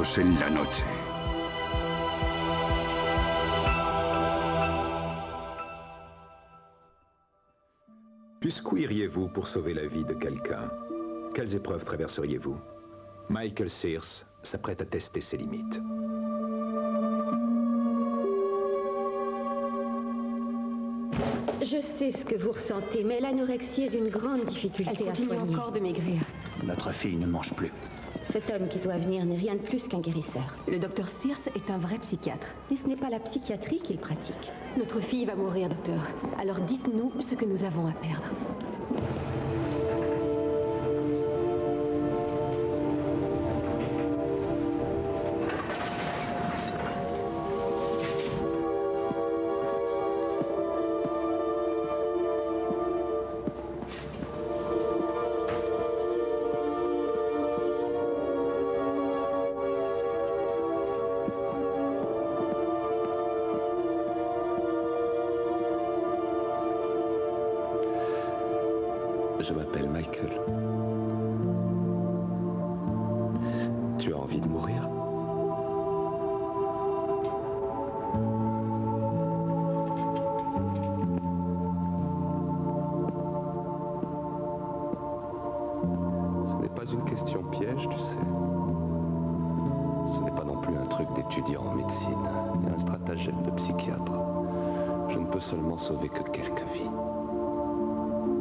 juntos en la noche. Jusqu'où iriez-vous pour sauver la vie de quelqu'un? Quelles épreuves traverseriez-vous? Michael Sears s'apprête à tester ses limites. Je sais ce que vous ressentez, mais l'anorexie est d'une grande difficulté à soigner. Elle continue encore de maigrir. Notre fille ne mange plus. Cet homme qui doit venir n'est rien de plus qu'un guérisseur. Le docteur Sears est un vrai psychiatre. Mais ce n'est pas la psychiatrie qu'il pratique. Notre fille va mourir, docteur. Alors dites-nous ce que nous avons à perdre. Je m'appelle Michael. Tu as envie de mourir? Ce n'est pas une question piège, tu sais. Ce n'est pas non plus un truc d'étudiant en médecine, ni un stratagème de psychiatre. Je ne peux seulement sauver que quelques vies.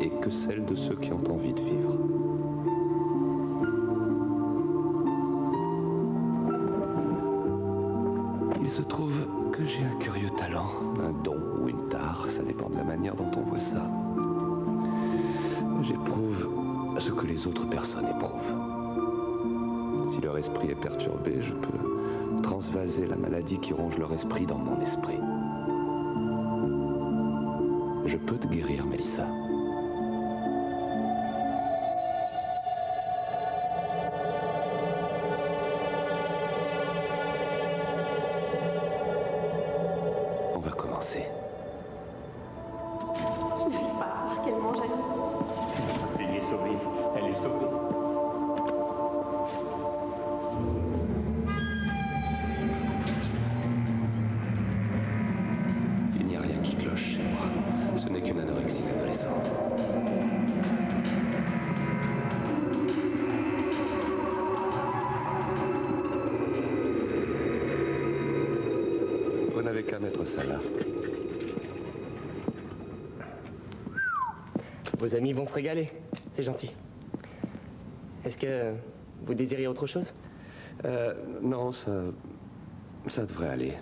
Et que celle de ceux qui ont envie de vivre. Il se trouve que j'ai un curieux talent, un don ou une tare, ça dépend de la manière dont on voit ça. J'éprouve ce que les autres personnes éprouvent. Si leur esprit est perturbé, je peux transvaser la maladie qui ronge leur esprit dans mon esprit. Je peux te guérir, Mélissa. Je n'arrive pas à croire qu'elle mange à nouveau. Elle est sauvée. Elle est sauvée. Il n'y a rien qui cloche chez moi. Ce n'est qu'une anorexie d'adolescente. Vous n'avez qu'à mettre ça là. Vos amis vont se régaler, c'est gentil. Est-ce que vous désirez autre chose? Non, ça devrait aller.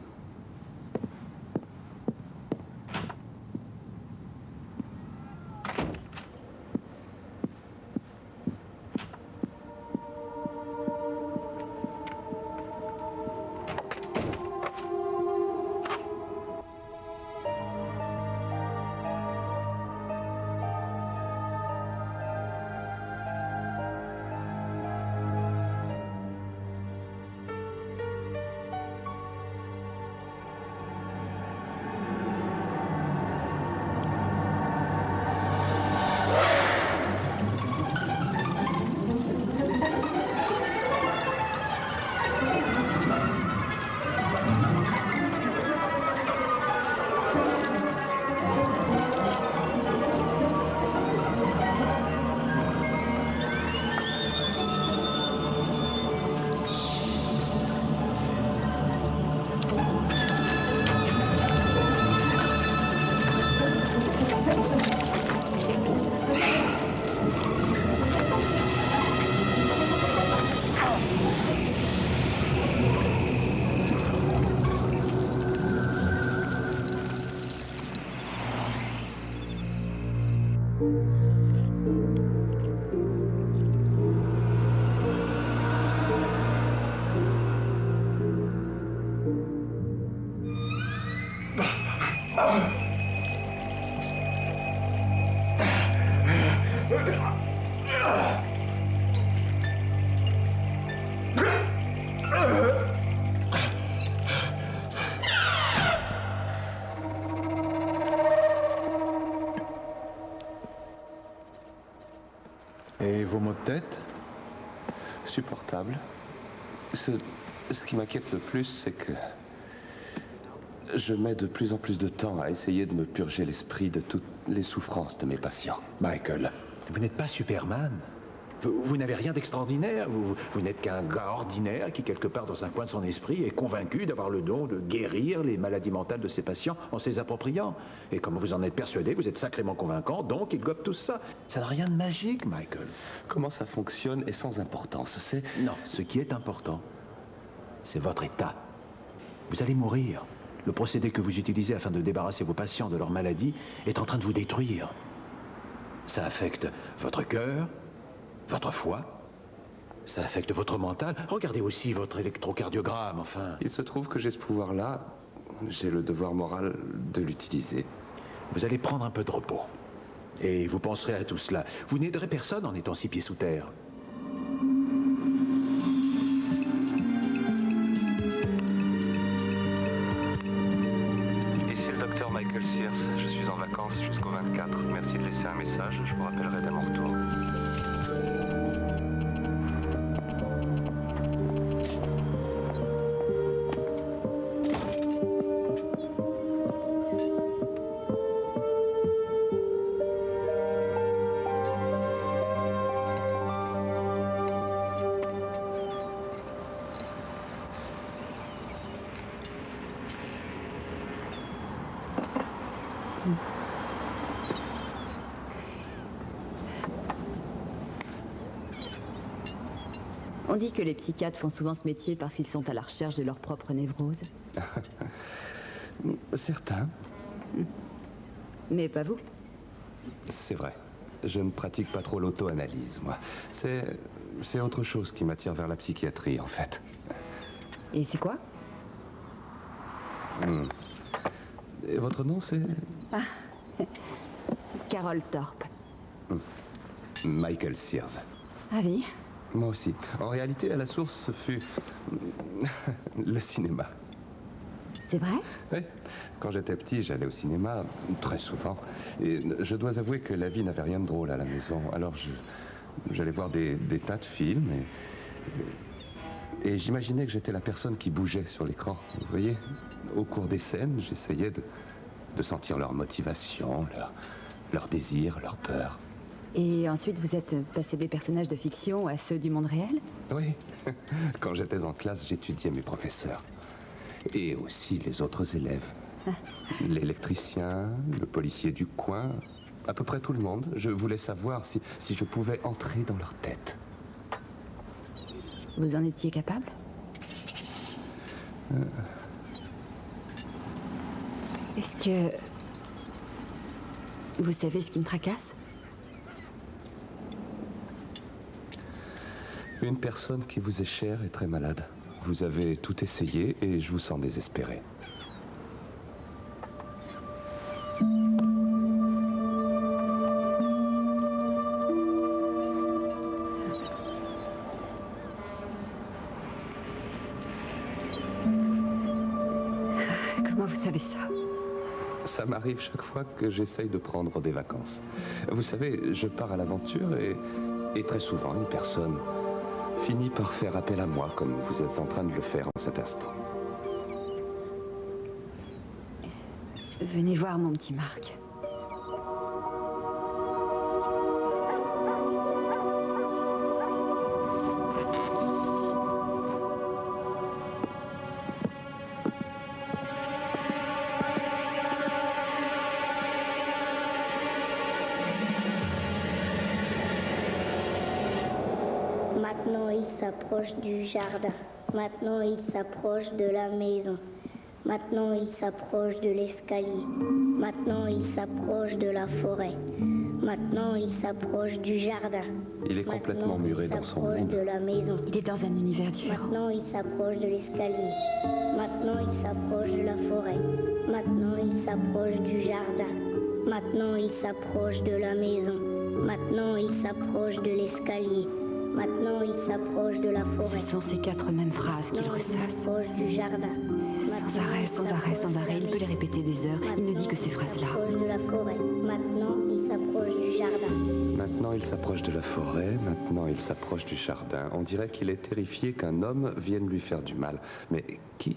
Et vos maux de tête? Supportable. Ce qui m'inquiète le plus, c'est que je mets de plus en plus de temps à essayer de me purger l'esprit de toutes les souffrances de mes patients. Michael, vous n'êtes pas Superman. Vous n'avez rien d'extraordinaire. Vous n'êtes qu'un gars ordinaire qui, quelque part dans un coin de son esprit, est convaincu d'avoir le don de guérir les maladies mentales de ses patients en se les appropriant. Et comme vous en êtes persuadé, vous êtes sacrément convaincant, donc il gobe tout ça. Ça n'a rien de magique, Michael. Comment ça fonctionne est sans importance, c'est... Non, ce qui est important, c'est votre état. Vous allez mourir. Le procédé que vous utilisez afin de débarrasser vos patients de leur maladie est en train de vous détruire. Ça affecte votre cœur, votre foie, ça affecte votre mental. Regardez aussi votre électrocardiogramme, enfin. Il se trouve que j'ai ce pouvoir-là. J'ai le devoir moral de l'utiliser. Vous allez prendre un peu de repos. Et vous penserez à tout cela. Vous n'aiderez personne en étant 6 pieds sous terre. Ici le docteur Michael Sears. Je suis en vacances jusqu'au 24. Merci de laisser un message. Je vous rappellerai dès mon retour. On dit que les psychiatres font souvent ce métier parce qu'ils sont à la recherche de leur propre névrose. Certains. Mais pas vous. C'est vrai. Je ne pratique pas trop l'auto-analyse, moi. C'est autre chose qui m'attire vers la psychiatrie, en fait. Et c'est quoi? Et votre nom, c'est... Carole Thorpe. Michael Sears. Ah oui? Moi aussi. En réalité, à la source, ce fut... le cinéma. C'est vrai? Oui. Quand j'étais petit, j'allais au cinéma, très souvent. Et je dois avouer que la vie n'avait rien de drôle à la maison. Alors j'allais voir des tas de films et j'imaginais que j'étais la personne qui bougeait sur l'écran. Vous voyez, au cours des scènes, j'essayais de sentir leur motivation, leur désir, leur peur. Et ensuite, vous êtes passé des personnages de fiction à ceux du monde réel? Oui. Quand j'étais en classe, j'étudiais mes professeurs. Et aussi les autres élèves. L'électricien, le policier du coin, à peu près tout le monde. Je voulais savoir si je pouvais entrer dans leur tête. Vous en étiez capable? Est-ce que... vous savez ce qui me tracasse? Une personne qui vous est chère est très malade. Vous avez tout essayé et je vous sens désespéré. Comment vous savez ça? Ça m'arrive chaque fois que j'essaye de prendre des vacances. Vous savez, je pars à l'aventure et très souvent une personne finit par faire appel à moi, comme vous êtes en train de le faire en cet instant. Venez voir mon petit Marc. Maintenant, il s'approche du jardin. Maintenant, il s'approche de la maison. Maintenant, il s'approche de l'escalier. Maintenant, il s'approche de la forêt. Maintenant, il s'approche du jardin. Il est complètement muré dans son monde. De la maison. Il est dans un univers différent. Maintenant, il s'approche de l'escalier. Maintenant, il s'approche de la forêt. Maintenant, il s'approche du jardin. Maintenant, il s'approche de la maison. Maintenant, il s'approche de l'escalier. Maintenant, il s'approche de la forêt. Ce sont ces 4 mêmes phrases qu'il ressasse. Il s'approche du jardin. Sans arrêt, sans arrêt, sans arrêt. Il peut les répéter des heures. Il ne dit que ces phrases-là. Il s'approche de la forêt. Maintenant, il s'approche du jardin. Maintenant, Maintenant, il s'approche de la forêt, maintenant, il s'approche du jardin. On dirait qu'il est terrifié qu'un homme vienne lui faire du mal. Mais qui?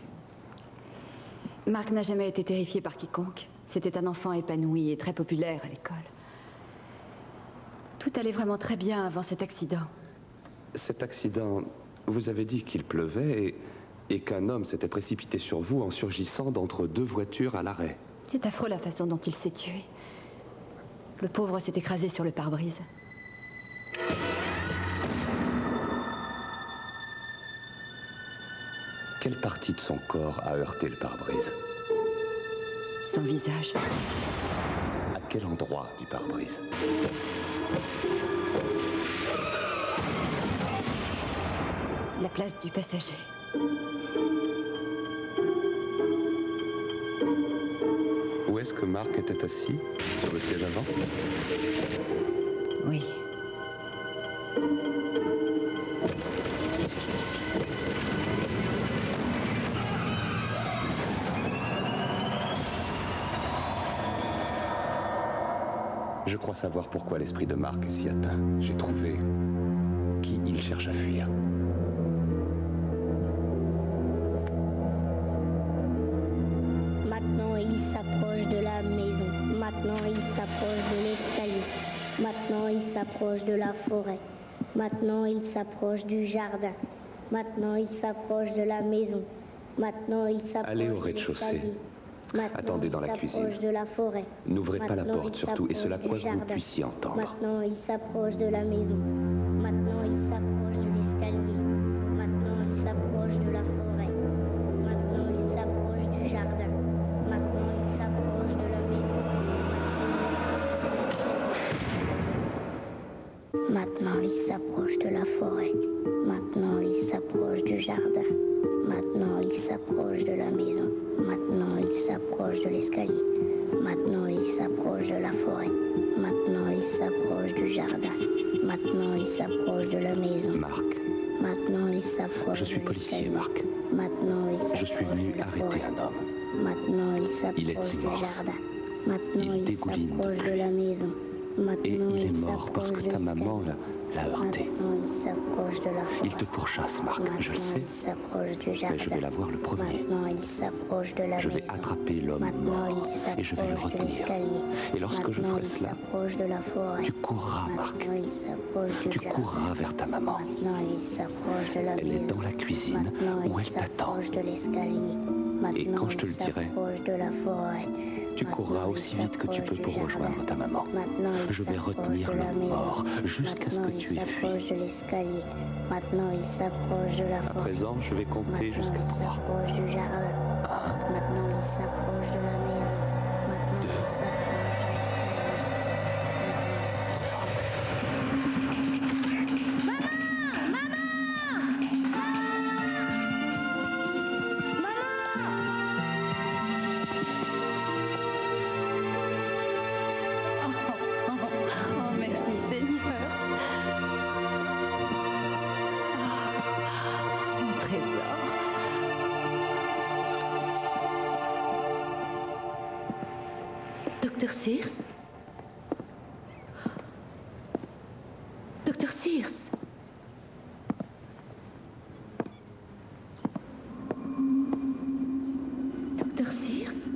Marc n'a jamais été terrifié par quiconque. C'était un enfant épanoui et très populaire à l'école. Tout allait vraiment très bien avant cet accident. Cet accident, vous avez dit qu'il pleuvait et qu'un homme s'était précipité sur vous en surgissant d'entre deux voitures à l'arrêt. C'est affreux la façon dont il s'est tué. Le pauvre s'est écrasé sur le pare-brise. Quelle partie de son corps a heurté le pare-brise? Son visage. À quel endroit du pare-brise? La place du passager. Où est-ce que Marc était assis? Sur le siège avant? Oui. Je crois savoir pourquoi l'esprit de Marc est si atteint. J'ai trouvé qui il cherche à fuir. Maintenant, il s'approche de la maison. Maintenant, il s'approche de l'escalier. Maintenant, il s'approche de la forêt. Maintenant, il s'approche du jardin. Maintenant, il s'approche de la maison. Maintenant, il s'approche Allez au de rez-de-chaussée. l'escalier. Maintenant, Attendez dans il la cuisine. s'approche de la forêt. N'ouvrez pas la Maintenant, porte il surtout, et cela s'approche quoi du que vous jardin. puissiez entendre. Maintenant, il s'approche de la maison. Maintenant, il s'approche de l'escalier. Maintenant, il s'approche de la forêt. Maintenant, il s'approche du jardin. Maintenant, il s'approche de la maison. Maintenant, il s'approche de la forêt. Maintenant, il s'approche du jardin. Maintenant, il s'approche de la maison. Maintenant, il s'approche de l'escalier. Maintenant, il s'approche de la forêt. Maintenant, il s'approche du jardin. Maintenant, il s'approche de la maison. Marc, Maintenant, il s'approche je suis de policier, l'escalier. Marc. Maintenant, il s'approche Je suis venu de la arrêter forêt. un homme. Maintenant, il Il s'approche est du immense. jardin. Maintenant, Il il dégouline de s'approche de pluie. la maison. Maintenant, Et il est mort s'approche parce que de ta maman l'escalier. l'a heurté. Maintenant, il s'approche de la forêt. Il te pourchasse, Marc, je le Maintenant, sais. il s'approche du Mais jardin. je vais l'avoir le premier. Maintenant, il s'approche de la Je vais maison. attraper l'homme Maintenant, mort il et je vais le s'approche de retenir. l'escalier. Et lorsque je Maintenant, ferai il cela, s'approche de la forêt. tu courras, Marc. Maintenant, il s'approche du Tu jardin. courras vers ta maman. Maintenant, il s'approche de la Elle maison. est dans la cuisine Maintenant, où il elle t'attend. s'approche de l'escalier. Maintenant, quand je te il le dirai, s'approche de la forêt. Tu Maintenant, courras il aussi vite que tu s'approche peux du pour jardin. rejoindre ta maman. Maintenant, il Je vais s'approche retenir de la l'homme maison. mort jusqu'à ce que Maintenant, tu il aies fui. s'approche de l'escalier. Maintenant, il s'approche de la À forêt. présent, je vais compter Maintenant, jusqu'à il 3. s'approche du jardin. Maintenant, il s'approche de la maison. Maintenant, il s'approche de l'escalier. Oh, merci Seigneur. Mon trésor. Docteur Sears? Docteur Sears? Docteur Sears?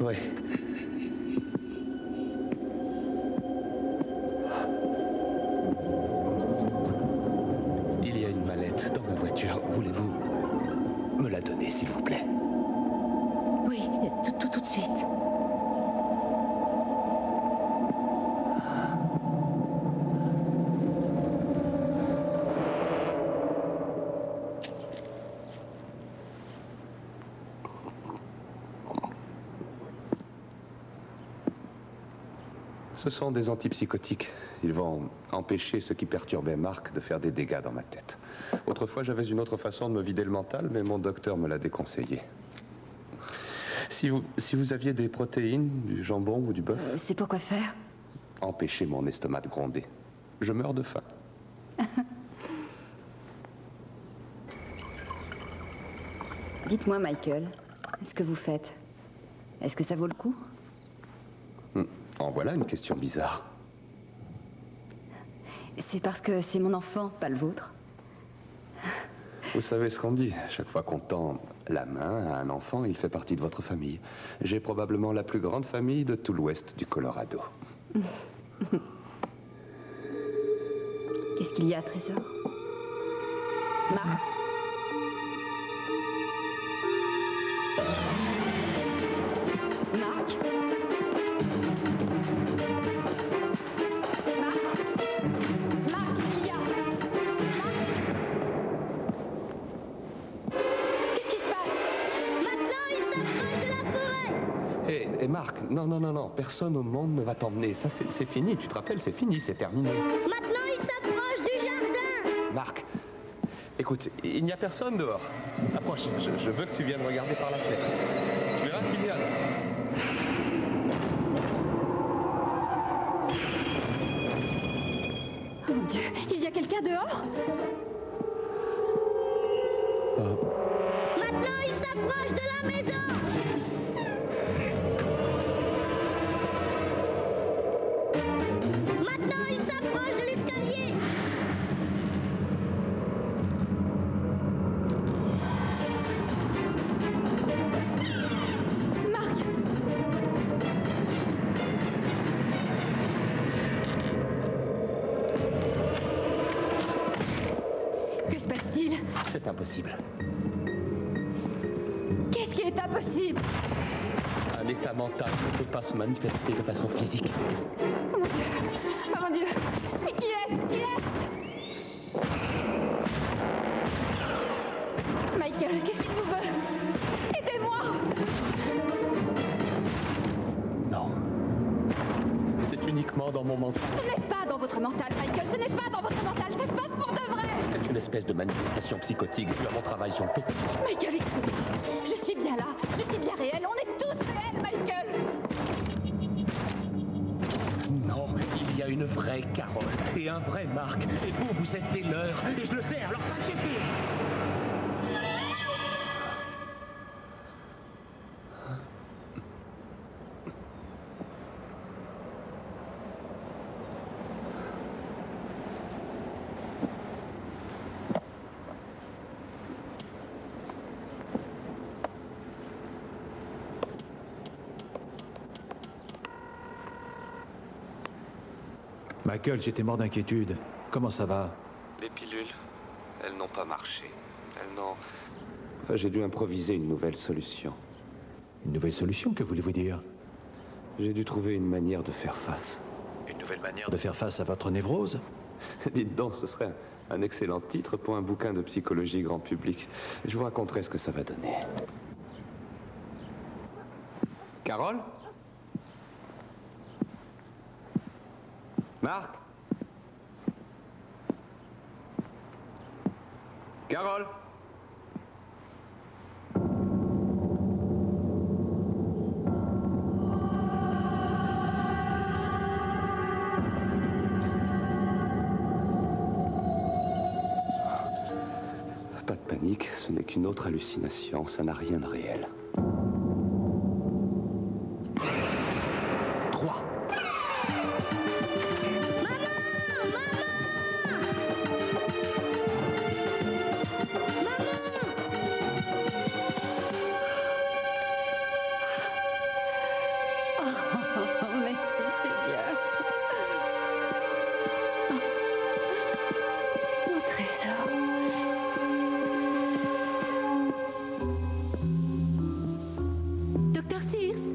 Oui. Il y a une mallette dans ma voiture. Voulez-vous me la donner, s'il vous plaît? Oui, tout de suite. Ce sont des antipsychotiques. Ils vont empêcher ce qui perturbait Marc de faire des dégâts dans ma tête. Autrefois, j'avais une autre façon de me vider le mental, mais mon docteur me l'a déconseillé. Si vous aviez des protéines, du jambon ou du bœuf, C'est pour quoi faire? empêchez mon estomac de gronder. Je meurs de faim. Dites-moi, Michael, ce que vous faites, est-ce que ça vaut le coup? En voilà une question bizarre. C'est parce que c'est mon enfant, pas le vôtre. Vous savez ce qu'on dit, chaque fois qu'on tend la main à un enfant, il fait partie de votre famille. J'ai probablement la plus grande famille de tout l'ouest du Colorado. Qu'est-ce qu'il y a, Trésor? Marc? Marc? Marc, qu'est-ce qu'il y a? Marc? Qu'est-ce qui se passe? Maintenant, il s'approche de la forêt. Et Marc, non, personne au monde ne va t'emmener. Ça, c'est fini, tu te rappelles, c'est fini, c'est terminé. Maintenant, il s'approche du jardin. Marc, écoute, il n'y a personne dehors. Approche, je veux que tu viennes regarder par la fenêtre. Tu verras qu'il y a... Oh mon Dieu, il y a quelqu'un dehors? Maintenant, il s'approche de la maison. Maintenant, il s'approche de l'escalier. Marc! Que se passe-t-il? C'est impossible. Qu'est-ce qui est impossible? Un état mental ne peut pas se manifester de façon physique. Oh mon Dieu! Oh mon Dieu! Mais qui est? Qui est? Michael, qu'est-ce qu'il nous veut? Aidez-moi! Non. C'est uniquement dans mon mental. Ce n'est pas dans votre mental, Michael! Ce n'est pas dans votre mental! Ça se passe pour de vrai! C'est une espèce de manifestation psychotique due à mon travail sur le petit. Michael, écoutez-moi! Je suis bien là! Je suis bien réel! On est tous réels, Michael! Non, il y a une vraie Carole et un vrai Marc. Et vous êtes des leurs. Et je le sais, alors ça suffit. Michael, j'étais mort d'inquiétude. Comment ça va? Les pilules, elles n'ont pas marché. Elles n'ont... Enfin, j'ai dû improviser une nouvelle solution. Une nouvelle solution, que voulez-vous dire? J'ai dû trouver une manière de faire face. Une nouvelle manière de faire face à votre névrose? Dites donc, ce serait un excellent titre pour un bouquin de psychologie grand public. Je vous raconterai ce que ça va donner. Carole? Marc? Carole? Pas de panique, ce n'est qu'une autre hallucination, ça n'a rien de réel. 3. Merci, Seigneur. Mon trésor. Dr. Sears?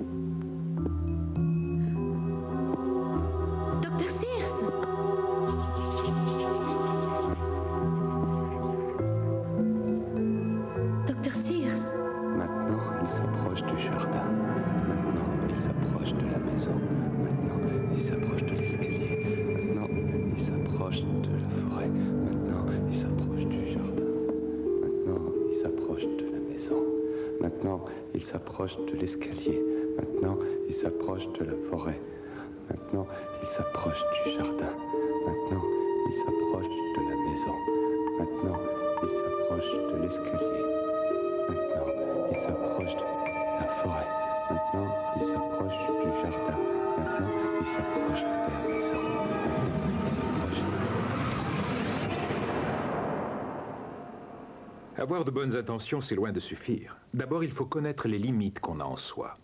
Dr. Sears? Dr. Sears? Maintenant, il s'approche du jardin. Maintenant, il s'approche de la maison. Maintenant, il s'approche de l'escalier. Maintenant, il s'approche de la forêt. Maintenant, il s'approche du jardin. Maintenant, il s'approche de la maison. Maintenant, il s'approche de l'escalier. Maintenant, il s'approche de la forêt. Maintenant, il s'approche du jardin. Maintenant, il s'approche de la maison. Maintenant, il s'approche de l'escalier. Maintenant, il s'approche de la forêt. Maintenant, il s'approche du jardin. Maintenant, il s'approche de la maison. Maintenant, il s'approche de la maison. Avoir de bonnes intentions, c'est loin de suffire. D'abord, il faut connaître les limites qu'on a en soi.